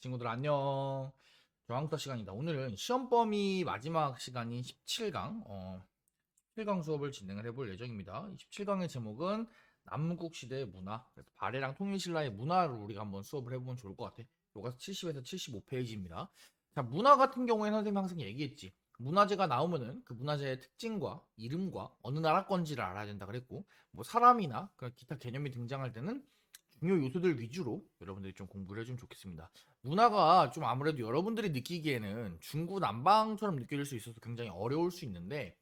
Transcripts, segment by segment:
친구들 안녕. 저항터 시간이다. 오늘은 시험 범위 마지막 시간인 17강, 17강 수업을 진행을 해볼 예정입니다. 17강의 제목은 남국 시대의 문화, 그래서 발해랑 통일신라의 문화를 우리가 한번 수업을 해보면 좋을 것 같아. 요가 70에서 75페이지입니다. 자, 문화 같은 경우에는 선생님이 항상 얘기했지. 문화재가 나오면은 그 문화재의 특징과 이름과 어느 나라 건지를 알아야 된다 그랬고, 뭐 사람이나 그런 기타 개념이 등장할 때는 중요 요소들 위주로 여러분들이 좀 공부를 해주면 좋겠습니다. 문화가 좀 아무래도 여러분들이 느끼기에는 중구난방처럼 느껴질 수 있어서 굉장히 어려울 수 있는데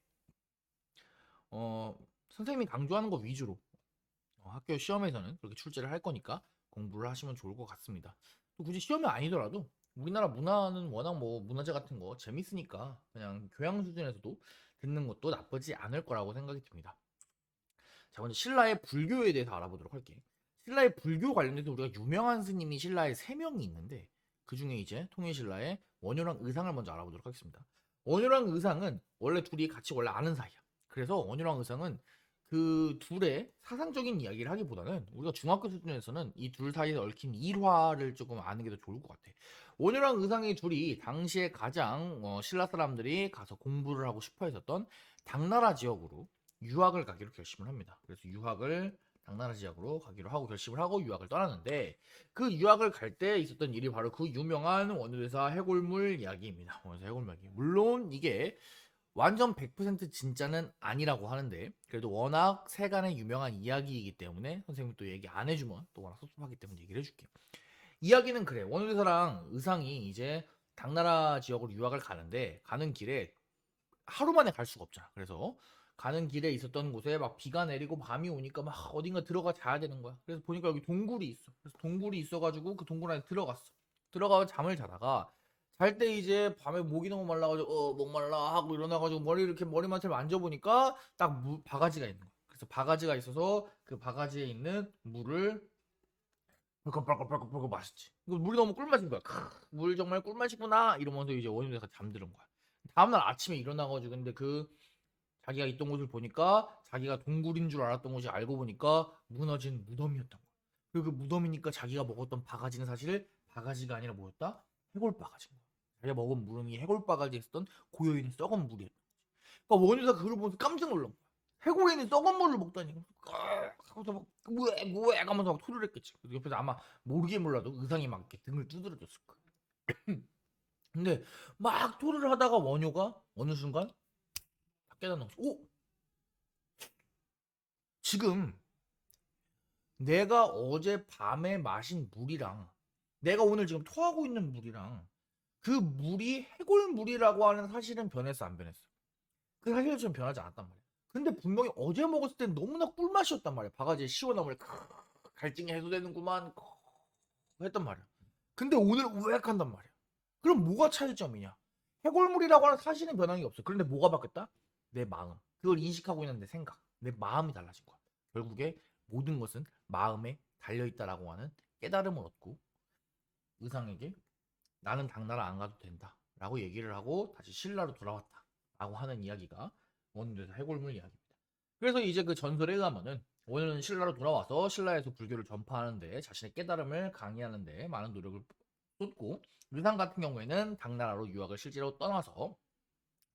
선생님이 강조하는 것 위주로 학교 시험에서는 그렇게 출제를 할 거니까 공부를 하시면 좋을 것 같습니다. 또 굳이 시험이 아니더라도 우리나라 문화는 워낙 뭐 문화재 같은 거 재밌으니까 그냥 교양 수준에서도 듣는 것도 나쁘지 않을 거라고 생각이 듭니다. 자, 먼저 신라의 불교에 대해서 알아보도록 할게. 신라의 불교 관련해서 우리가 유명한 스님이 신라에 3명이 있는데 그 중에 이제 통일신라의 원효랑 의상을 먼저 알아보도록 하겠습니다. 원효랑 의상은 원래 둘이 같이 원래 아는 사이야. 그래서 원효랑 의상은 그 둘의 사상적인 이야기를 하기보다는 우리가 중학교 수준에서는 이 둘 사이에 얽힌 일화를 조금 아는 게 더 좋을 것 같아. 원효랑 의상이 둘이 당시에 가장 신라 사람들이 가서 공부를 하고 싶어 했었던 당나라 지역으로 유학을 가기로 결심을 합니다. 그래서 유학을 당나라 지역으로 가기로 하고 결심을 하고 유학을 떠났는데 그 유학을 갈 때 있었던 일이 바로 그 유명한 원효대사 해골물 이야기입니다. 원효대사 해골물 이야기. 물론 이게 완전 100% 진짜는 아니라고 하는데 그래도 워낙 세간의 유명한 이야기이기 때문에 선생님이 또 얘기 안 해주면 또 워낙 섭섭하기 때문에 얘기를 해줄게요. 이야기는 그래. 원효대사랑 의상이 이제 당나라 지역으로 유학을 가는데 가는 길에 하루 만에 갈 수가 없잖아. 그래서 가는 길에 있었던 곳에 막 비가 내리고 밤이 오니까 막 어딘가 들어가 자야 되는 거야. 그래서 보니까 여기 동굴이 있어. 그래서 동굴이 있어가지고 그 동굴 안에 들어갔어. 들어가서 잠을 자다가 잘 때 이제 밤에 목이 너무 말라가지고 목 말라 하고 일어나가지고 머리 이렇게 머리맡을 만져보니까 딱 바가지가 있는 거야. 그래서 바가지가 있어서 그 바가지에 있는 물을 벌컥벌컥벌컥 마셨지. 이거 물이 너무 꿀맛인 거야. 물 정말 꿀맛이구나 이러면서 이제 원효대사가 잠드는 거야. 다음날 아침에 일어나가지고 근데 그 자기가 있던 곳을 보니까 자기가 동굴인 줄 알았던 곳이 알고 보니까 무너진 무덤이었던 거야. 그리고 그 무덤이니까 자기가 먹었던 바가지는 사실 바가지가 아니라 뭐였다? 해골바가지인 거야. 자기가 먹은 물은 이 해골바가지에 있었던 고여있는 썩은 물이었던 거지. 그러니까 원유가 그걸 보면서 깜짝 놀란 거야. 해골에 있는 썩은 물을 먹다니. 하고서 막 뭐야 하면서 막 토를 했겠지. 그래서 옆에서 아마 모르게 몰라도 의상이 막 이렇게 등을 두드려줬을 거야. 근데 막 토를 하다가 원효가 어느 순간 딱 깨닫는 거지. 오, 지금 내가 어제 밤에 마신 물이랑 내가 오늘 지금 토하고 있는 물이랑 그 물이 해골물이라고 하는 사실은 변했어, 안 변했어? 그 사실은 변하지 않았단 말이야. 근데 분명히 어제 먹었을 땐 너무나 꿀맛이었단 말이야. 바가지에 시원함을 갈증이 해소되는구만 했단 말이야. 근데 오늘 우웩한단 말이야. 그럼 뭐가 차이점이냐? 해골물이라고 하는 사실은 변한 게 없어. 그런데 뭐가 바뀌었다? 내 마음. 그걸 인식하고 있는 내 생각. 내 마음이 달라진 거야. 결국에 모든 것은 마음에 달려있다라고 하는 깨달음을 얻고 의상에게 나는 당나라 안 가도 된다. 라고 얘기를 하고 다시 신라로 돌아왔다. 라고 하는 이야기가 원효대사 해골물 이야기입니다. 그래서 이제 그 전설에 의하면은 원효는 신라로 돌아와서 신라에서 불교를 전파하는데 자신의 깨달음을 강의하는데 많은 노력을 쏟고 의상 같은 경우에는 당나라로 유학을 실제로 떠나서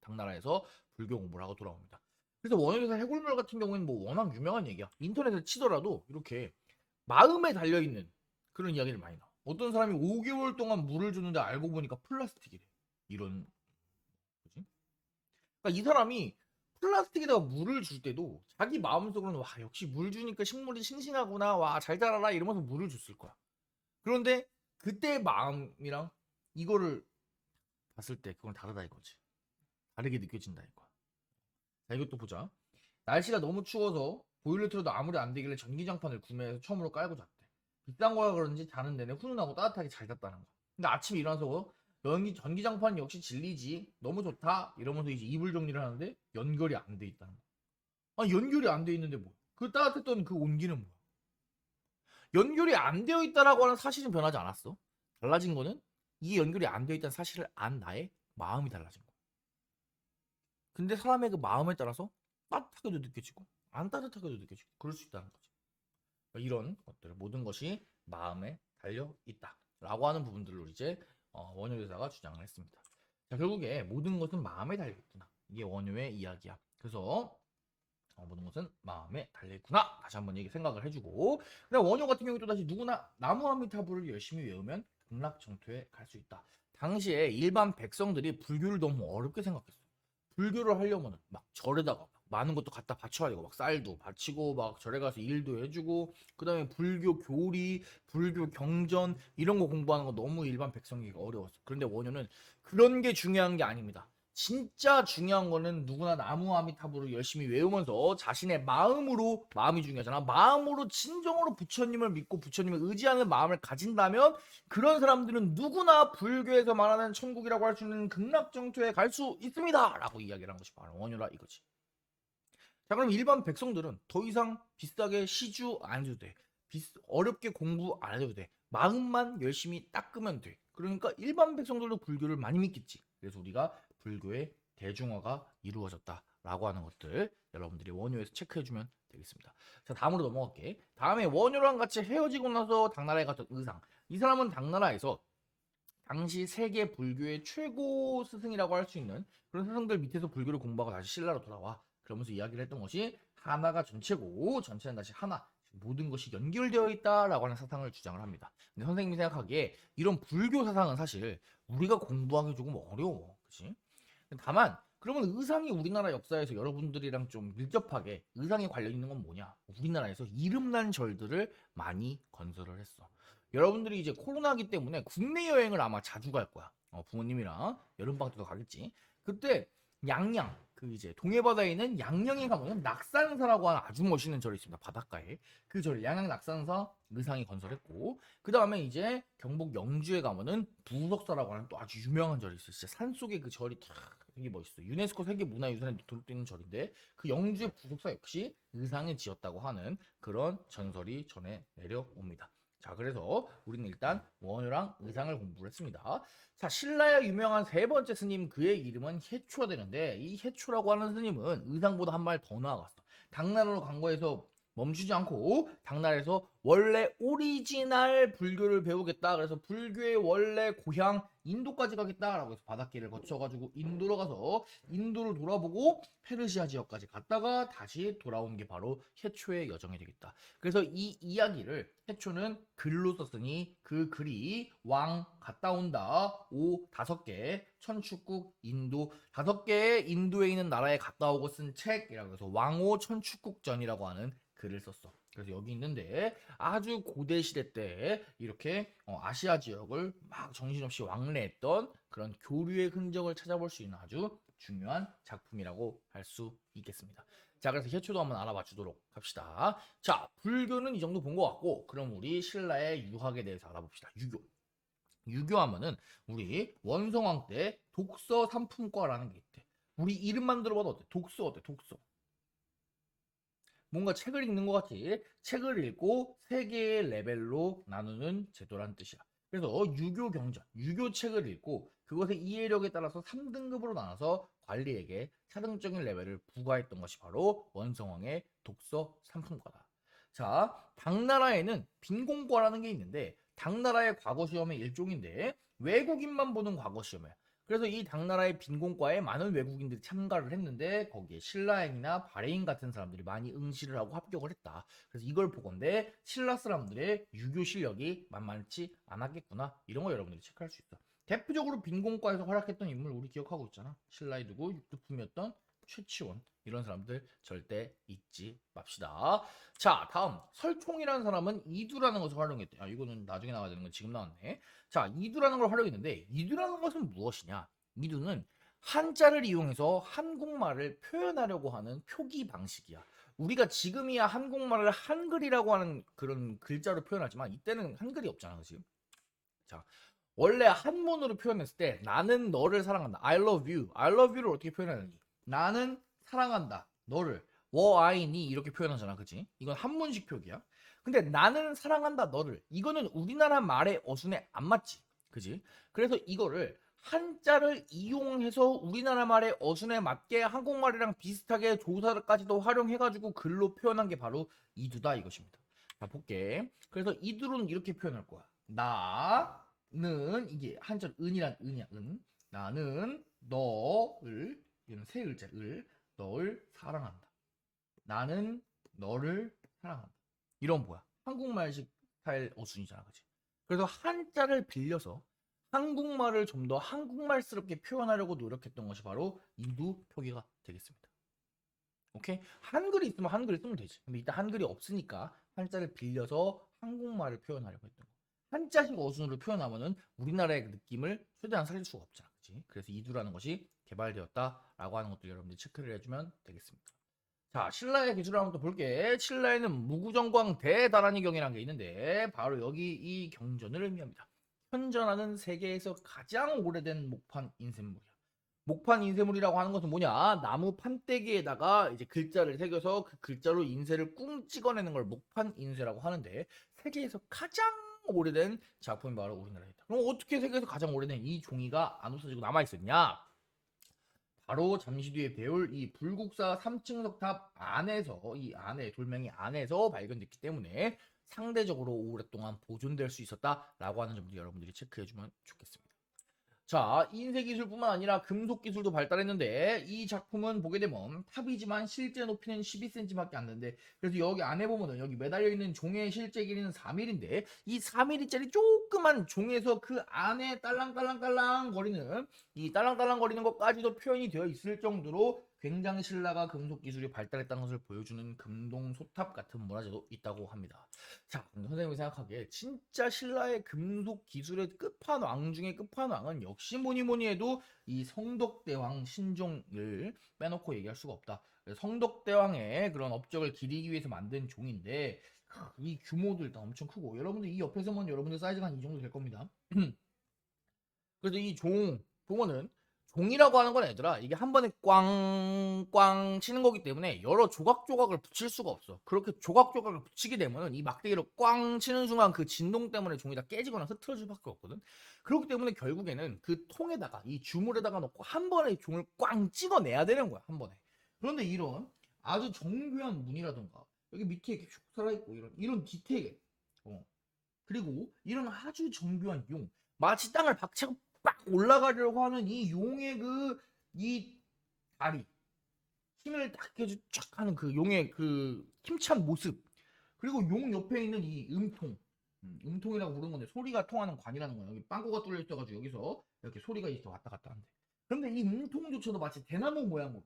당나라에서 불교 공부를 하고 돌아옵니다. 그래서 원효대사 해골물 같은 경우에는 뭐 워낙 유명한 얘기야. 인터넷에 치더라도 이렇게 마음에 달려있는 그런 이야기를 많이 나와. 어떤 사람이 5개월 동안 물을 주는데 알고 보니까 플라스틱이래. 이런 거지. 그러니까 이 사람이 플라스틱에다가 물을 줄 때도 자기 마음속으로는 와 역시 물 주니까 식물이 싱싱하구나 와 잘 자라라 이러면서 물을 줬을 거야. 그런데 그때의 마음이랑 이거를 봤을 때 그건 다르다 이거지. 다르게 느껴진다 이거야. 자 이것도 보자. 날씨가 너무 추워서 보일러 틀어도 아무리 안 되길래 전기장판을 구매해서 처음으로 깔고 잤대. 비싼 거라 그런지 자는 내내 훈훈하고 따뜻하게 잘 잤다는 거야. 근데 아침에 일어나서 전기장판 역시 진리지. 너무 좋다. 이러면서 이제 이불 정리를 하는데 연결이 안 돼 있다는 거야. 아 연결이 안 돼 있는데 뭐? 그 따뜻했던 그 온기는 뭐야? 연결이 안 되어 있다라고 하는 사실은 변하지 않았어. 달라진 거는 이 연결이 안 되어 있다는 사실을 안 나의 마음이 달라진 거야. 근데 사람의 그 마음에 따라서 따뜻하게도 느껴지고 안 따뜻하게도 느껴지고 그럴 수 있다는 거지. 이런 것들 모든 것이 마음에 달려 있다. 라고 하는 부분들로 이제 원효 대사가 주장을 했습니다. 자, 결국에 모든 것은 마음에 달려있구나. 이게 원효의 이야기야. 그래서 모든 것은 마음에 달려있구나. 다시 한번 얘기 생각을 해주고, 그다음 원효 같은 경우 또 다시 누구나 나무아미타불을 열심히 외우면 극락정토에 갈 수 있다. 당시에 일반 백성들이 불교를 너무 어렵게 생각했어. 불교를 하려면 막 절에다가 막 많은 것도 갖다 바쳐야 되고, 막 쌀도 바치고, 막 절에 가서 일도 해주고, 그 다음에 불교 교리, 불교 경전 이런 거 공부하는 거 너무 일반 백성이 어려웠어. 그런데 원효는 그런 게 중요한 게 아닙니다. 진짜 중요한 거는 누구나 나무아미타불을 열심히 외우면서 자신의 마음으로, 마음이 중요하잖아, 마음으로 진정으로 부처님을 믿고 부처님을 의지하는 마음을 가진다면 그런 사람들은 누구나 불교에서 말하는 천국이라고 할 수 있는 극락정토에 갈 수 있습니다 라고 이야기를 한 것이 바로 원효라 이거지. 자, 그럼 일반 백성들은 더 이상 비싸게 시주 안 해도 돼. 어렵게 공부 안 해도 돼. 마음만 열심히 닦으면 돼. 그러니까 일반 백성들도 불교를 많이 믿겠지. 그래서 우리가 불교의 대중화가 이루어졌다라고 하는 것들 여러분들이 원효에서 체크해주면 되겠습니다. 자, 다음으로 넘어갈게. 다음에 원효랑 같이 헤어지고 나서 당나라에 갔던 의상. 이 사람은 당나라에서 당시 세계 불교의 최고 스승이라고 할 수 있는 그런 스승들 밑에서 불교를 공부하고 다시 신라로 돌아와. 그러면서 이야기를 했던 것이 하나가 전체고 전체는 다시 하나, 모든 것이 연결되어 있다라고 하는 사상을 주장을 합니다. 근데 선생님이 생각하기에 이런 불교 사상은 사실 우리가 공부하기 조금 어려워. 그치? 다만 그러면 의상이 우리나라 역사에서 여러분들이랑 좀 밀접하게 의상에 관련 있는 건 뭐냐? 우리나라에서 이름난 절들을 많이 건설을 했어. 여러분들이 이제 코로나기 때문에 국내 여행을 아마 자주 갈 거야. 부모님이랑 여름방학 때도 가겠지. 그때 양양, 그 이제 동해바다에 있는 양양에 가보면 낙산사라고 하는 아주 멋있는 절이 있습니다. 바닷가에. 그 절, 양양 낙산사 의상이 건설했고, 그 다음에 이제 경북 영주에 가면은 부석사라고 하는 또 아주 유명한 절이 있어요. 진짜 산속에 그 절이 되게 멋있어. 유네스코 세계문화유산에 등록되어 있는 절인데, 그 영주의 부석사 역시 의상을 지었다고 하는 그런 전설이 전해 내려옵니다. 자, 그래서 우리는 일단 원효랑 의상을 공부를 했습니다. 자, 신라의 유명한 세 번째 스님, 그의 이름은 해초가 되는데, 이 해초라고 하는 스님은 의상보다 한 발 더 나아갔어. 당나라로 간 거에서 멈추지 않고 당나라에서 원래 오리지널 불교를 배우겠다. 그래서 불교의 원래 고향 인도까지 가겠다라고 해서 바닷길을 거쳐가지고 인도로 가서 인도를 돌아보고 페르시아 지역까지 갔다가 다시 돌아온 게 바로 해초의 여정이 되겠다. 그래서 이 이야기를 해초는 글로 썼으니 그 글이 왕 갔다 온다 오 5개 천축국 인도 5개의 인도에 있는 나라에 갔다 오고 쓴 책이라고 해서 왕오 천축국전이라고 하는 글을 썼어. 그래서 여기 있는데 아주 고대 시대 때 이렇게 아시아 지역을 막 정신없이 왕래했던 그런 교류의 흔적을 찾아볼 수 있는 아주 중요한 작품이라고 할 수 있겠습니다. 자, 그래서 해초도 한번 알아봐 주도록 합시다. 자, 불교는 이 정도 본 것 같고, 그럼 우리 신라의 유학에 대해서 알아봅시다. 유교. 유교하면은 우리 원성왕 때 독서 삼품과라는 게 있대. 우리 이름만 들어봐도 어때? 독서 어때? 독서. 뭔가 책을 읽는 것 같이 책을 읽고 세 개의 레벨로 나누는 제도란 뜻이야. 그래서 유교 경전, 유교 책을 읽고 그것의 이해력에 따라서 3등급으로 나눠서 관리에게 차등적인 레벨을 부과했던 것이 바로 원성왕의 독서 삼품과다. 자, 당나라에는 빈공과라는 게 있는데 당나라의 과거 시험의 일종인데 외국인만 보는 과거 시험이야. 그래서 이 당나라의 빈공과에 많은 외국인들이 참가를 했는데 거기에 신라인이나 바레인 같은 사람들이 많이 응시를 하고 합격을 했다. 그래서 이걸 보건대 신라 사람들의 유교 실력이 만만치 않았겠구나. 이런 거 여러분들이 체크할 수 있어. 대표적으로 빈공과에서 활약했던 인물 우리 기억하고 있잖아. 신라의 누구 육두품이었던 최치원. 이런 사람들 절대 잊지 맙시다. 자, 다음 설총이라는 사람은 이두라는 것을 활용했대. 이거는 나중에 나와야 되는 건 지금 나왔네. 자, 이두라는 걸 활용했는데 이두라는 것은 무엇이냐? 이두는 한자를 이용해서 한국말을 표현하려고 하는 표기 방식이야. 우리가 지금이야 한국말을 한글이라고 하는 그런 글자로 표현하지만 이때는 한글이 없잖아, 그치? 자, 원래 한문으로 표현했을 때 나는 너를 사랑한다. I love you. I love you를 어떻게 표현하느니? 나는 사랑한다. 너를. 워아이니 이렇게 표현하잖아. 그치? 이건 한문식 표기야. 근데 나는 사랑한다. 너를. 이거는 우리나라 말의 어순에 안 맞지. 그치? 그래서 이거를 한자를 이용해서 우리나라 말의 어순에 맞게 한국말이랑 비슷하게 조사까지도 활용해가지고 글로 표현한 게 바로 이두다 이것입니다. 자, 볼게. 그래서 이두는 이렇게 표현할 거야. 나 나는 이게 한자로 은이란 은이야. 은. 나는 너를 이는 세 글자 을 너를 사랑한다. 나는 너를 사랑한다. 이런 뭐야? 한국말식 스타일 어순이잖아, 그치? 그래서 한자를 빌려서 한국말을 좀 더 한국말스럽게 표현하려고 노력했던 것이 바로 이두 표기가 되겠습니다. 오케이? 한글이 있으면 한글을 쓰면 되지. 근데 일단 한글이 없으니까 한자를 빌려서 한국말을 표현하려고 했던 거. 한자식 어순으로 표현하면은 우리나라의 그 느낌을 최대한 살릴 수가 없잖아. 그치? 그래서 이두라는 것이 개발되었다라고 하는 것들 여러분들이 체크를 해주면 되겠습니다. 자, 신라의 기술을 한번 또 볼게. 신라에는 무구정광 대다란이 경이라는 게 있는데 바로 여기 이 경전을 의미합니다. 현존하는 세계에서 가장 오래된 목판 인쇄물이야. 목판 인쇄물이라고 하는 것은 뭐냐? 나무 판때기에다가 이제 글자를 새겨서 그 글자로 인쇄를 꿍 찍어내는 걸 목판 인쇄라고 하는데 세계에서 가장 오래된 작품이 바로 우리나라에 있다. 그럼 어떻게 세계에서 가장 오래된 이 종이가 안 없어지고 남아있었냐? 바로 잠시 뒤에 배울 이 불국사 3층 석탑 안에서 이 안에 돌멩이 안에서 발견됐기 때문에 상대적으로 오랫동안 보존될 수 있었다라고 하는 점들 여러분들이 체크해주면 좋겠습니다. 자, 인쇄 기술뿐만 아니라 금속 기술도 발달했는데 이 작품은 보게 되면 탑이지만 실제 높이는 12cm밖에 안 되는데 그래서 여기 안에 보면은 여기 매달려 있는 종의 실제 길이는 4mm인데 이 4mm짜리 조그만 종에서 그 안에 딸랑딸랑딸랑 거리는 이 딸랑딸랑 거리는 것까지도 표현이 되어 있을 정도로 굉장히 신라가 금속 기술이 발달했다는 것을 보여주는 금동소탑 같은 문화재도 있다고 합니다. 자, 선생님이 생각하기에 진짜 신라의 금속 기술의 끝판왕 중에 끝판왕은 역시 뭐니 해도 이 성덕대왕 신종을 빼놓고 얘기할 수가 없다. 성덕대왕의 그런 업적을 기리기 위해서 만든 종인데 이 규모도 일단 엄청 크고 여러분들 이 옆에서 보면 여러분들 사이즈가 한 이 정도 될 겁니다. 그래서 이 종 보면은 종이라고 하는 건 얘들아 이게 한 번에 꽝꽝 치는 거기 때문에 여러 조각조각을 붙일 수가 없어. 그렇게 조각조각을 붙이게 되면은 이 막대기로 꽝 치는 순간 그 진동 때문에 종이 다 깨지거나 흐트러질 수밖에 없거든. 그렇기 때문에 결국에는 그 통에다가 이 주물에다가 넣고 한 번에 종을 꽝 찍어내야 되는 거야. 한 번에. 그런데 이런 아주 정교한 무늬라던가 여기 밑에 이렇게 슉 살아있고 이런 디테일 그리고 이런 아주 정교한 용 마치 땅을 박차고 빡 올라가려고 하는 이 용의 이 다리 힘을 딱 해주 쫙 하는 그 용의 그 힘찬 모습 그리고 용 옆에 있는 이 음통이라고 부르는 건데 소리가 통하는 관이라는 거예요. 여기 빵꾸가 뚫려 있어가지고 여기서 이렇게 소리가 이렇게 왔다 갔다 한대. 그런데 이 음통조차도 마치 대나무 모양으로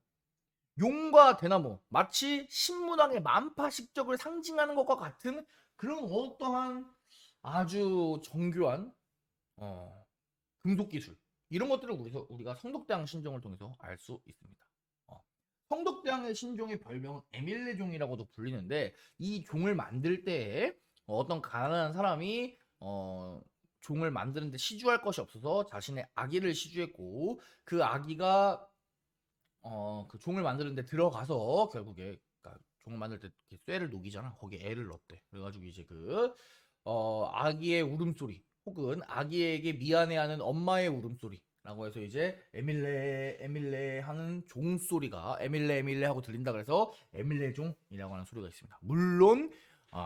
용과 대나무 마치 신문왕의 만파식적을 상징하는 것과 같은 그런 어떠한 아주 정교한 금속 기술 이런 것들을 우리가 성덕대왕 신종을 통해서 알 수 있습니다. 성덕대왕의 신종의 별명은 에밀레종이라고도 불리는데 이 종을 만들 때 어떤 가난한 사람이 종을 만드는데 시주할 것이 없어서 자신의 아기를 시주했고 그 아기가 그 종을 만드는데 들어가서 결국에 그러니까 종을 만들 때 쇠를 녹이잖아. 거기에 애를 넣었대. 그래가지고 이제 아기의 울음소리 혹은 아기에게 미안해하는 엄마의 울음소리라고 해서 이제 에밀레 에밀레 하는 종소리가 에밀레 에밀레 하고 들린다 그래서 에밀레종이라고 하는 소리가 있습니다. 물론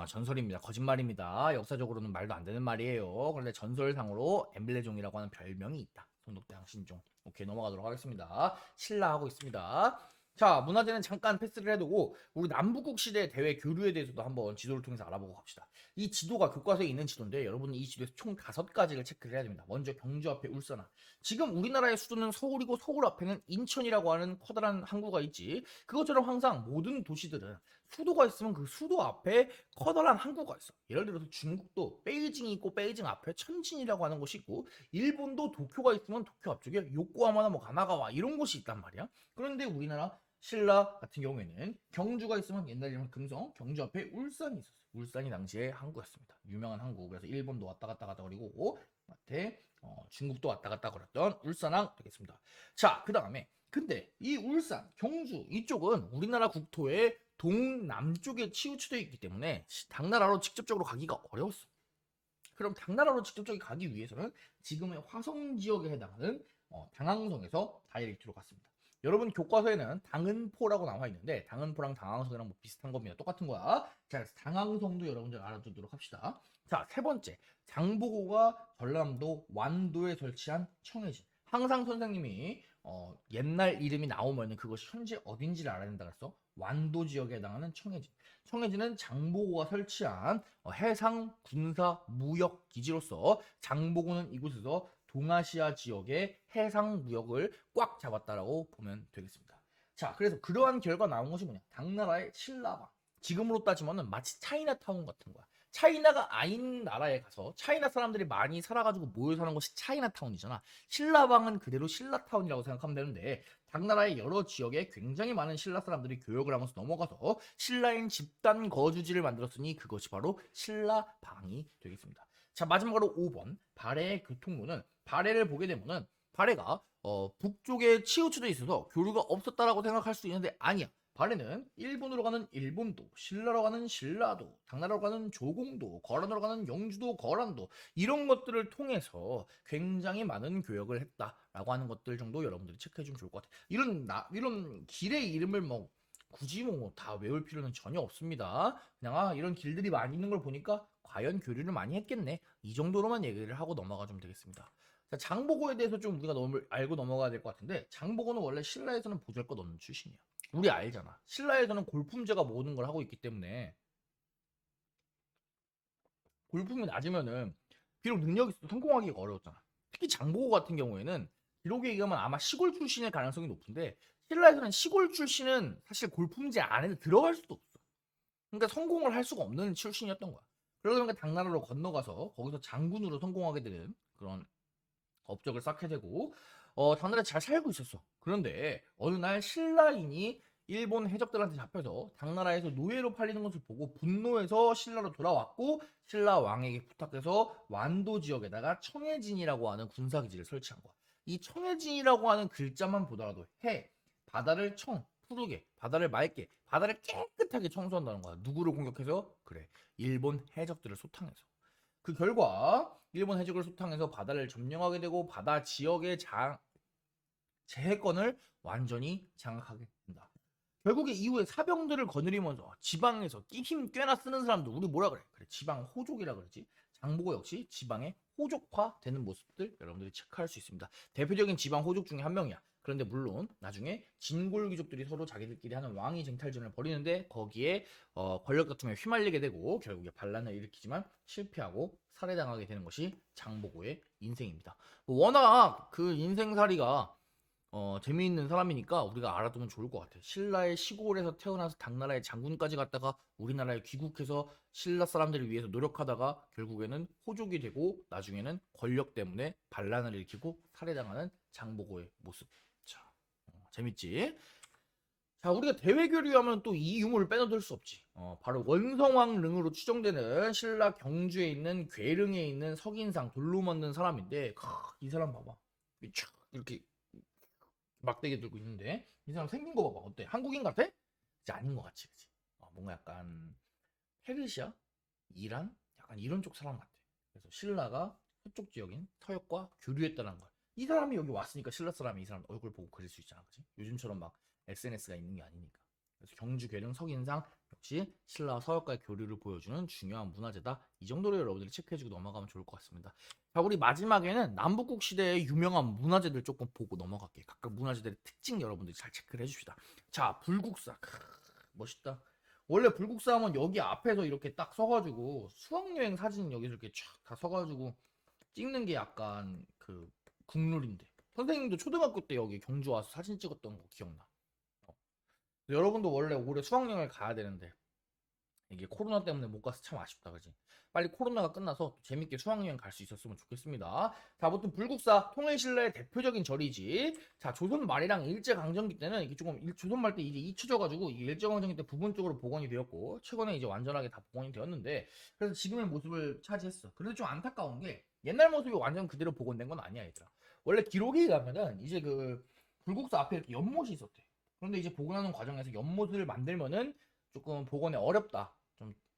전설입니다. 거짓말입니다. 역사적으로는 말도 안 되는 말이에요. 그런데 전설상으로 에밀레종이라고 하는 별명이 있다. 성덕대왕 신종. 오케이 넘어가도록 하겠습니다. 신라하고 있습니다. 자, 문화재는 잠깐 패스를 해두고 우리 남북국 시대 대외 교류에 대해서도 한번 지도를 통해서 알아보고 갑시다. 이 지도가 교과서에 있는 지도인데 여러분은 이 지도에서 총 5가지를 체크를 해야 됩니다. 먼저 경주 앞에 울산항. 지금 우리나라의 수도는 서울이고 서울 앞에는 인천이라고 하는 커다란 항구가 있지. 그것처럼 항상 모든 도시들은 수도가 있으면 그 수도 앞에 커다란 항구가 있어. 예를 들어서 중국도 베이징이 있고 베이징 앞에 천진이라고 하는 곳이 있고 일본도 도쿄가 있으면 도쿄 앞쪽에 요코하마나 뭐 가나가와 이런 곳이 있단 말이야. 그런데 우리나라 신라 같은 경우에는 경주가 있으면 옛날에는 금성, 경주 앞에 울산이 있었어요. 울산이 당시에 항구였습니다. 유명한 항구. 그래서 일본도 왔다 갔다 거리고 마태 중국도 왔다 갔다 거렸던 울산항 되겠습니다. 자, 그 다음에 근데 이 울산, 경주 이쪽은 우리나라 국토의 동남쪽에 치우쳐져 있기 때문에 당나라로 직접적으로 가기가 어려웠어. 그럼 당나라로 직접적으로 가기 위해서는 지금의 화성 지역에 해당하는 당항성에서 다이렉트로 갔습니다. 여러분 교과서에는 당은포라고 나와 있는데 당은포랑 당항성이랑 뭐 비슷한 겁니다. 똑같은 거야. 자, 그래서 당항성도 여러분들 알아두도록 합시다. 자, 세 번째. 장보고가 전라남도 완도에 설치한 청해진. 항상 선생님이 옛날 이름이 나오면은 그것이 현재 어딘지를 알아야 된다 그랬어. 완도 지역에 해당하는 청해진. 청해진은 장보고가 설치한 해상 군사 무역 기지로서 장보고는 이곳에서 동아시아 지역의 해상 무역을 꽉 잡았다라고 보면 되겠습니다. 자, 그래서 그러한 결과 나온 것이 뭐냐? 당나라의 신라방. 지금으로 따지면은 마치 차이나타운 같은 거야. 차이나가 아닌 나라에 가서 차이나 사람들이 많이 살아가지고 모여 사는 것이 차이나타운이잖아. 신라방은 그대로 신라타운이라고 생각하면 되는데 당나라의 여러 지역에 굉장히 많은 신라 사람들이 교역을 하면서 넘어가서 신라인 집단 거주지를 만들었으니 그것이 바로 신라방이 되겠습니다. 자, 마지막으로 5번 발해의 교통로는 발해를 보게 되면은 발해가 북쪽에 치우쳐져 있어서 교류가 없었다라고 생각할 수 있는데 아니야. 발해는 일본으로 가는 일본도, 신라로 가는 신라도, 당나라로 가는 조공도, 거란으로 가는 영주도, 거란도 이런 것들을 통해서 굉장히 많은 교역을 했다라고 하는 것들 정도 여러분들이 체크해 주면 좋을 것 같아요. 이런 길의 이름을 뭐 굳이 뭐 다 외울 필요는 전혀 없습니다. 그냥 이런 길들이 많이 있는 걸 보니까 과연 교류를 많이 했겠네. 이 정도로만 얘기를 하고 넘어가 주면 되겠습니다. 자, 장보고에 대해서 좀 우리가 알고 넘어가야 될 것 같은데 장보고는 원래 신라에서는 보잘것 없는 출신이야. 우리 알잖아. 신라에서는 골품제가 모든 걸 하고 있기 때문에 골품이 낮으면은 비록 능력이 있어도 성공하기가 어려웠잖아. 특히 장보고 같은 경우에는 기록에 의하면 아마 시골 출신일 가능성이 높은데 신라에서는 시골 출신은 사실 골품제 안에 들어갈 수도 없어. 그러니까 성공을 할 수가 없는 출신이었던 거야. 그러다 보니까 당나라로 건너가서 거기서 장군으로 성공하게 되는 그런 업적을 쌓게 되고 당나라에 잘 살고 있었어. 그런데 어느 날 신라인이 일본 해적들한테 잡혀서 당나라에서 노예로 팔리는 것을 보고 분노해서 신라로 돌아왔고 신라 왕에게 부탁해서 완도 지역에다가 청해진이라고 하는 군사기지를 설치한 거야. 이 청해진이라고 하는 글자만 보더라도 바다를 푸르게, 바다를 맑게, 바다를 깨끗하게 청소한다는 거야. 누구를 공격해서? 그래, 일본 해적들을 소탕해서. 그 결과 일본 해적을 소탕해서 바다를 점령하게 되고 바다 지역의 제해권을 완전히 장악하게 된다. 결국에 이후에 사병들을 거느리면서 지방에서 힘 꽤나 쓰는 사람들 우리 뭐라 그래? 그래, 지방 호족이라 그러지. 장보고 역시 지방의 호족화되는 모습들 여러분들이 체크할 수 있습니다. 대표적인 지방 호족 중에 한 명이야. 그런데 물론 나중에 진골 귀족들이 서로 자기들끼리 하는 왕위 쟁탈전을 벌이는데 거기에 권력 다툼에 휘말리게 되고 결국에 반란을 일으키지만 실패하고 살해당하게 되는 것이 장보고의 인생입니다. 워낙 그 인생살이가 재미있는 사람이니까 우리가 알아두면 좋을 것 같아. 신라의 시골에서 태어나서 당나라의 장군까지 갔다가 우리나라에 귀국해서 신라 사람들을 위해서 노력하다가 결국에는 호족이 되고 나중에는 권력 때문에 반란을 일으키고 살해당하는 장보고의 모습. 자, 재밌지? 자, 우리가 대외교류하면 또 이 유물을 빼놓을 수 없지. 바로 원성왕릉으로 추정되는 신라 경주에 있는 괴릉에 있는 석인상 돌로 만든 사람인데 이 사람 봐봐. 이렇게 막대기 들고 있는데 이 사람 생긴 거 봐봐. 어때? 한국인 같아? 진짜 아닌 것 같지, 그치? 뭔가 약간 페르시아, 이란, 약간 이런 쪽 사람 같아. 그래서 신라가 서쪽 지역인 서역과 교류했다는 걸. 이 사람이 여기 왔으니까 신라 사람이 이 사람 얼굴 보고 그릴 수 있잖아, 그치? 요즘처럼 막 SNS가 있는 게 아니니까. 그래서 경주 괴릉 석인상 역시 신라와 서역과의 교류를 보여주는 중요한 문화재다. 이 정도로 여러분들이 체크해주고 넘어가면 좋을 것 같습니다. 자, 우리 마지막에는 남북국 시대의 유명한 문화재들 조금 보고 넘어갈게요. 각각 문화재들의 특징 여러분들이 잘 체크를 해줍시다. 자, 불국사. 멋있다. 원래 불국사 하면 여기 앞에서 이렇게 딱 서가지고 수학여행 사진 여기서 이렇게 쫙 다 서가지고 찍는 게 약간 그 국룰인데 선생님도 초등학교 때 여기 경주 와서 사진 찍었던 거 기억나? 여러분도 원래 올해 수학여행을 가야 되는데 이게 코로나 때문에 못 가서 참 아쉽다, 그지? 빨리 코로나가 끝나서 재밌게 수학여행 갈 수 있었으면 좋겠습니다. 자, 아무튼 불국사 통일신라의 대표적인 절이지. 자, 조선 말이랑 일제강점기 때는 이게 조금 조선 말 때 이제 잊혀져가지고 이게 일제강점기 때 부분적으로 복원이 되었고 최근에 이제 완전하게 다 복원이 되었는데 그래서 지금의 모습을 차지했어. 그런데 좀 안타까운 게 옛날 모습이 완전 그대로 복원된 건 아니야, 얘들아. 원래 기록에 가면은 이제 그 불국사 앞에 이렇게 연못이 있었대. 그런데 이제 복원하는 과정에서 연못을 만들면은 조금 복원이 어렵다.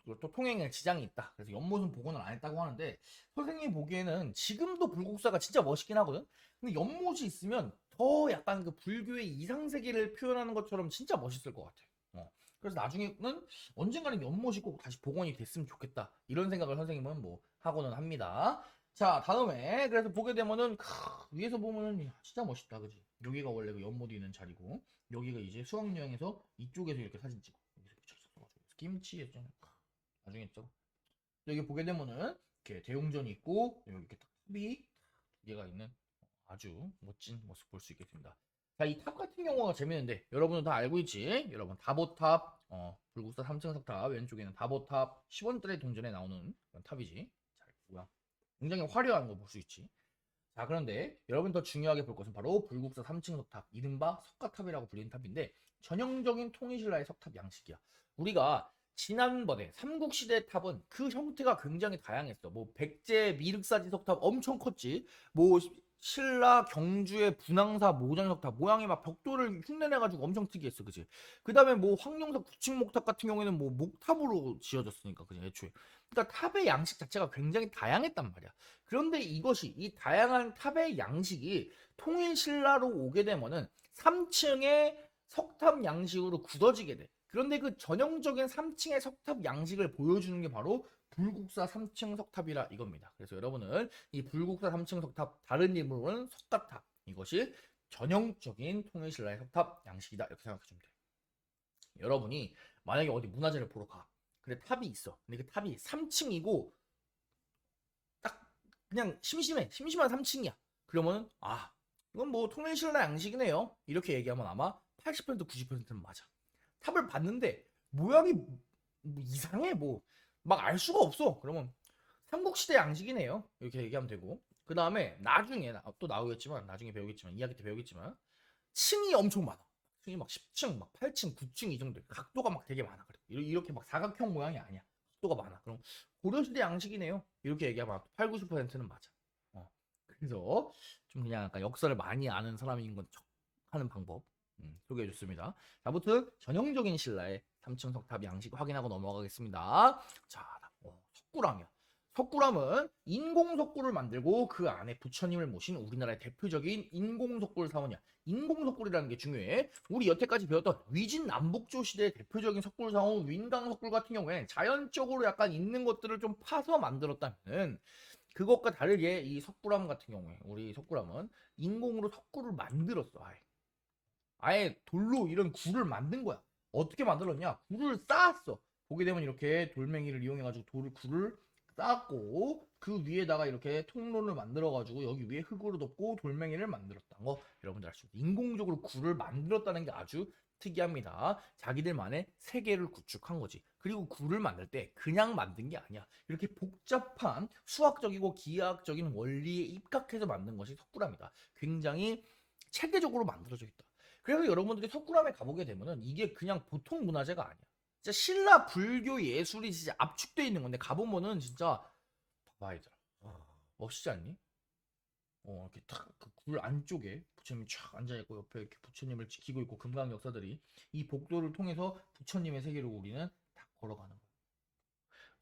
그리고 또 통행에 지장이 있다. 그래서 연못은 복원을 안 했다고 하는데 선생님이 보기에는 지금도 불국사가 진짜 멋있긴 하거든. 근데 연못이 있으면 더 약간 그 불교의 이상세계를 표현하는 것처럼 진짜 멋있을 것 같아. 그래서 나중에는 언젠가는 연못이 꼭 다시 복원이 됐으면 좋겠다. 이런 생각을 선생님은 뭐 하고는 합니다. 자, 다음에 그래서 보게 되면은 위에서 보면은 진짜 멋있다, 그지? 여기가 원래 그 연못이 있는 자리고 여기가 이제 수학여행에서 이쪽에서 이렇게 사진 찍어. 여기서 이렇게 있어가지고 김치 했잖아. 나중에 또 여기 보게 되면은 이렇게 대웅전이 있고 여기 이렇게 탑이 두 개가 있는 아주 멋진 모습 볼 수 있겠습니다. 자, 이 탑 같은 경우가 재밌는데 여러분은 다 알고 있지? 여러분 다보탑, 불국사 3층 석탑 왼쪽에는 다보탑 10원짜리 동전에 나오는 그런 탑이지. 자, 뭐야? 굉장히 화려한 거 볼 수 있지. 자, 그런데 여러분 더 중요하게 볼 것은 바로 불국사 3층 석탑, 이른바 석가탑이라고 불리는 탑인데 전형적인 통일신라의 석탑 양식이야. 우리가 지난번에 삼국시대 탑은 그 형태가 굉장히 다양했어. 뭐 백제 미륵사지 석탑 엄청 컸지. 뭐 신라 경주의 분황사 모전 석탑 모양이 막 벽돌을 흉내내가지고 엄청 특이했어, 그지? 그 다음에 뭐 황룡사 구층목탑 같은 경우에는 뭐 목탑으로 지어졌으니까, 그지? 애초에. 그러니까 탑의 양식 자체가 굉장히 다양했단 말이야. 그런데 이것이 이 다양한 탑의 양식이 통일신라로 오게 되면은 3층의 석탑 양식으로 굳어지게 돼. 그런데 그 전형적인 3층의 석탑 양식을 보여주는 게 바로 불국사 3층 석탑이라 이겁니다. 그래서 여러분은 이 불국사 3층 석탑 다른 이름으로는 석가탑 이것이 전형적인 통일신라의 석탑 양식이다 이렇게 생각하시면 돼요. 여러분이 만약에 어디 문화재를 보러 가. 근데 탑이 있어. 근데 그 탑이 3층이고 딱 그냥 심심한 3층이야. 그러면은 이건 뭐 통일신라 양식이네요. 이렇게 얘기하면 아마 80% 90%는 맞아. 탑을 봤는데 모양이 뭐 이상해. 뭐 막 알 수가 없어. 그러면 삼국시대 양식이네요. 이렇게 얘기하면 되고 그 다음에 나중에 또 나오겠지만 나중에 배우겠지만 이야기 때 배우겠지만 층이 엄청 많아. 층이 막 10층, 막 8층, 9층 이 정도. 각도가 막 되게 많아. 그래. 이렇게 막 사각형 모양이 아니야. 각도가 많아. 그럼 고려시대 양식이네요. 이렇게 얘기하면 8, 90%는 맞아. 그래서 좀 그냥 약간 역사를 많이 아는 사람인 건 척 하는 방법 소개해줬습니다. 자, 아무튼 전형적인 신라의 3층 석탑 양식 확인하고 넘어가겠습니다. 자, 석굴암이야. 석굴암은 인공석굴을 만들고 그 안에 부처님을 모신 우리나라의 대표적인 인공석굴 사원이야. 인공석굴이라는 게 중요해. 우리 여태까지 배웠던 위진 남북조 시대의 대표적인 석굴 사원 윈강석굴 같은 경우에는 자연적으로 약간 있는 것들을 좀 파서 만들었다면 그것과 다르게 이 석굴암 같은 경우에 우리 석굴암은 인공으로 석굴을 만들었어. 아예 돌로 이런 굴을 만든 거야. 어떻게 만들었냐? 굴을 쌓았어. 보게 되면 이렇게 돌멩이를 이용해가지고 굴을 쌓았고 그 위에다가 이렇게 통로를 만들어가지고 여기 위에 흙으로 덮고 돌멩이를 만들었다는 거 여러분들 알 수 있어요. 인공적으로 굴을 만들었다는 게 아주 특이합니다. 자기들만의 세계를 구축한 거지. 그리고 굴을 만들 때 그냥 만든 게 아니야. 이렇게 복잡한 수학적이고 기하학적인 원리에 입각해서 만든 것이 석굴암이다. 굉장히 체계적으로 만들어져 있다. 그래서 여러분들이 석굴암에 가보게 되면은 이게 그냥 보통 문화재가 아니야. 진짜 신라 불교 예술이 진짜 압축돼 있는 건데 가보면은 진짜 봐봐 얘들아. 멋있지 않니? 이렇게 탁그 굴 안쪽에 부처님이 쫙 앉아있고 옆에 이렇게 부처님을 지키고 있고 금강 역사들이 이 복도를 통해서 부처님의 세계로 우리는 딱 걸어가는 거야.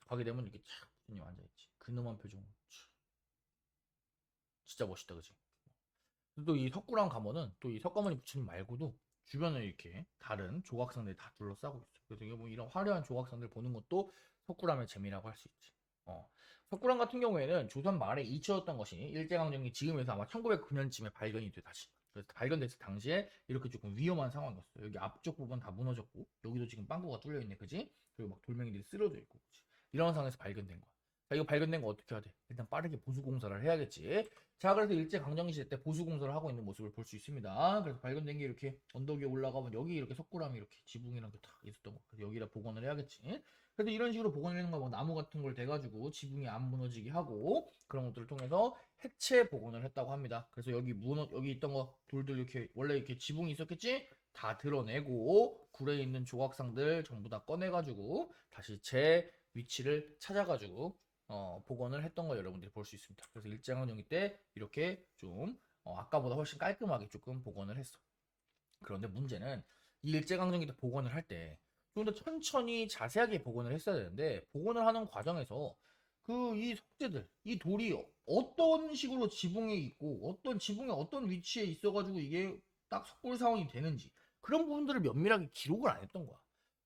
가게 되면 이렇게 쫙 부처님 앉아있지. 근엄한 표정. 진짜 멋있다, 그치? 또 이 석굴암 가면은 또 이 석가모니 부처님 말고도 주변에 이렇게 다른 조각상들이 다 둘러싸고 있어. 그래서 이게 뭐 이런 화려한 조각상들 보는 것도 석굴암의 재미라고 할 수 있지. 석굴암 같은 경우에는 조선 말에 잊혀졌던 것이 일제강점기 지금에서 아마 1909년쯤에 발견이 돼 다시. 그래서 발견됐을 당시에 이렇게 조금 위험한 상황이었어. 여기 앞쪽 부분 다 무너졌고 여기도 지금 빵꾸가 뚫려 있네, 그지? 그리고 막 돌멩이들이 쓰러져 있고, 그치? 이런 상황에서 발견된 거야. 자, 이거 발견된 거 어떻게 해야 돼? 일단 빠르게 보수 공사를 해야겠지. 자, 그래서 일제강점기 시대 때 보수 공사를 하고 있는 모습을 볼 수 있습니다. 그래서 발견된 게 이렇게 언덕 위에 올라가면 여기 이렇게 석굴암이 이렇게 지붕이랑 탁 있었던 거. 그래서 여기다 복원을 해야겠지. 그래서 이런 식으로 복원하는 거 뭐 나무 같은 걸 대가지고 지붕이 안 무너지게 하고 그런 것들을 통해서 해체 복원을 했다고 합니다. 그래서 여기 있던 거 돌들 이렇게 원래 이렇게 지붕이 있었겠지? 다 드러내고 굴에 있는 조각상들 전부 다 꺼내가지고 다시 제 위치를 찾아가지고 복원을 했던 거 여러분들이 볼 수 있습니다. 그래서 일제강점기 때 이렇게 좀 아까보다 훨씬 깔끔하게 조금 복원을 했어. 그런데 문제는 이 일제강점기 때 복원을 할 때 좀 더 천천히 자세하게 복원을 했어야 되는데 복원을 하는 과정에서 이 석재들, 이 돌이 어떤 식으로 지붕에 있고 어떤 지붕의 어떤 위치에 있어가지고 이게 딱 석굴 사원이 되는지 그런 부분들을 면밀하게 기록을 안 했던 거야.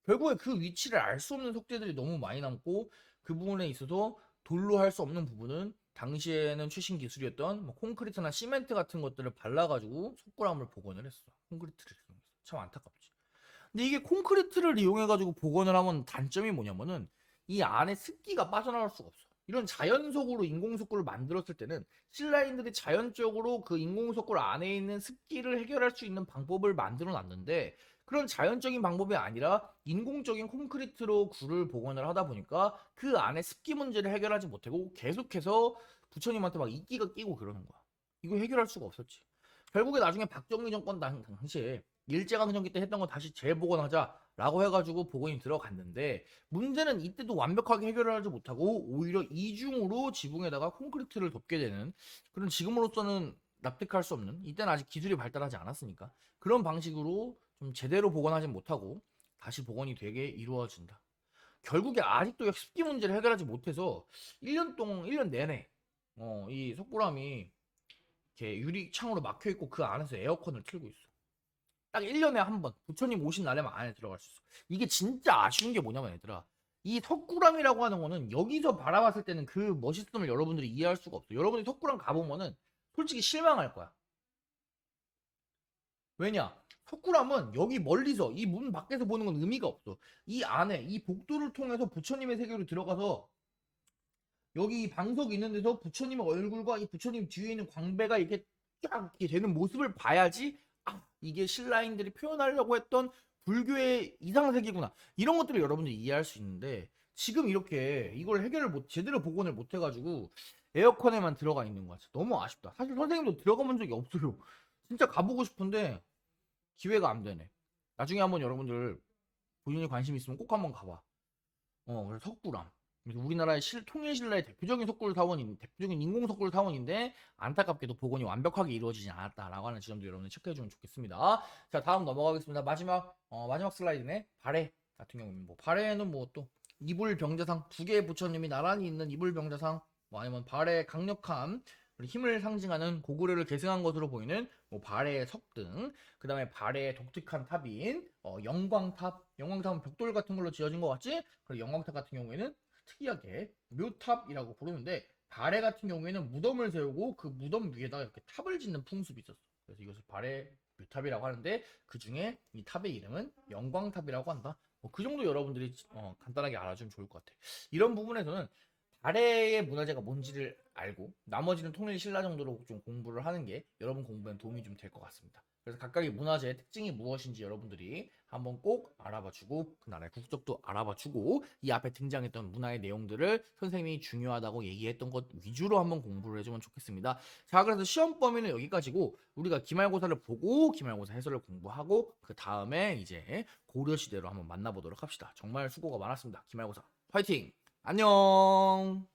결국에 그 위치를 알 수 없는 석재들이 너무 많이 남고 그 부분에 있어서 돌로 할 수 없는 부분은 당시에는 최신 기술이었던 뭐 콘크리트나 시멘트 같은 것들을 발라가지고 석굴암을 복원을 했어. 콘크리트를 이용해서. 참 안타깝지. 근데 이게 콘크리트를 이용해가지고 복원을 하면 단점이 뭐냐면은 이 안에 습기가 빠져나갈 수가 없어. 이런 자연석으로 인공석굴을 만들었을 때는 신라인들이 자연적으로 그 인공석굴 안에 있는 습기를 해결할 수 있는 방법을 만들어 놨는데 그런 자연적인 방법이 아니라 인공적인 콘크리트로 굴을 복원을 하다 보니까 그 안에 습기 문제를 해결하지 못하고 계속해서 부처님한테 막 이끼가 끼고 그러는 거야. 이거 해결할 수가 없었지. 결국에 나중에 박정희 정권 당시에 일제강점기 때 했던 거 다시 재복원하자라고 해가지고 복원이 들어갔는데 문제는 이때도 완벽하게 해결을 하지 못하고 오히려 이중으로 지붕에다가 콘크리트를 덮게 되는 그런 지금으로서는 납득할 수 없는 이때는 아직 기술이 발달하지 않았으니까 그런 방식으로 좀 제대로 복원하지 못하고 다시 복원이 되게 이루어진다. 결국에 아직도 습기 문제를 해결하지 못해서 1년 내내 이 석굴암이 이렇게 유리창으로 막혀 있고 그 안에서 에어컨을 틀고 있어. 딱 1년에 한 번, 부처님 오신 날에만 안에 들어갈 수 있어. 이게 진짜 아쉬운 게 뭐냐면 얘들아. 이 석굴암이라고 하는 거는 여기서 바라봤을 때는 그 멋있음을 여러분들이 이해할 수가 없어. 여러분이 석굴암 가보면은 솔직히 실망할 거야. 왜냐? 석굴암은 여기 멀리서 이 문 밖에서 보는 건 의미가 없어. 이 안에 이 복도를 통해서 부처님의 세계로 들어가서 여기 이 방석이 있는 데서 부처님의 얼굴과 이 부처님 뒤에 있는 광배가 이렇게 쫙 이렇게 되는 모습을 봐야지 이게 신라인들이 표현하려고 했던 불교의 이상세계구나 이런 것들을 여러분들이 이해할 수 있는데 지금 이렇게 이걸 해결을 제대로 복원을 못 해가지고 에어컨에만 들어가 있는 거야. 너무 아쉽다. 사실 선생님도 들어가 본 적이 없어요. 진짜 가보고 싶은데 기회가 안 되네. 나중에 한번 여러분들 본인이 관심 있으면 꼭 한번 가봐. 그래서 석굴암. 우리나라의 통일신라의 대표적인 석굴 사원인, 대표적인 인공 석굴 사원인데 안타깝게도 복원이 완벽하게 이루어지지 않았다라고 하는 지점도 여러분들 체크해주면 좋겠습니다. 자, 다음 넘어가겠습니다. 마지막 슬라이드네. 발해 같은 경우는 뭐 발해는 뭐 또 이불병자상 두 개의 부처님이 나란히 있는 이불병자상 뭐 아니면 발해 강력함 힘을 상징하는 고구려를 계승한 것으로 보이는 뭐 발해의 석등, 그 다음에 발해의 독특한 탑인 영광탑. 영광탑은 벽돌 같은 걸로 지어진 것 같지? 그리고 영광탑 같은 경우에는 특이하게 묘탑이라고 부르는데 발해 같은 경우에는 무덤을 세우고 그 무덤 위에다가 이렇게 탑을 짓는 풍습이 있었어. 그래서 이것을 발해 묘탑이라고 하는데 그 중에 이 탑의 이름은 영광탑이라고 한다. 그 정도 여러분들이 간단하게 알아주면 좋을 것 같아. 이런 부분에서는 발해의 문화재가 뭔지를 알고 나머지는 통일 신라 정도로 좀 공부를 하는 게 여러분 공부에 도움이 좀 될 것 같습니다. 그래서 각각의 문화재의 특징이 무엇인지 여러분들이 한번 꼭 알아봐주고 그 나라의 국적도 알아봐주고 이 앞에 등장했던 문화의 내용들을 선생님이 중요하다고 얘기했던 것 위주로 한번 공부를 해주면 좋겠습니다. 자, 그래서 시험 범위는 여기까지고 우리가 기말고사를 보고 기말고사 해설을 공부하고 그 다음에 이제 고려시대로 한번 만나보도록 합시다. 정말 수고가 많았습니다. 기말고사 화이팅! 안녕.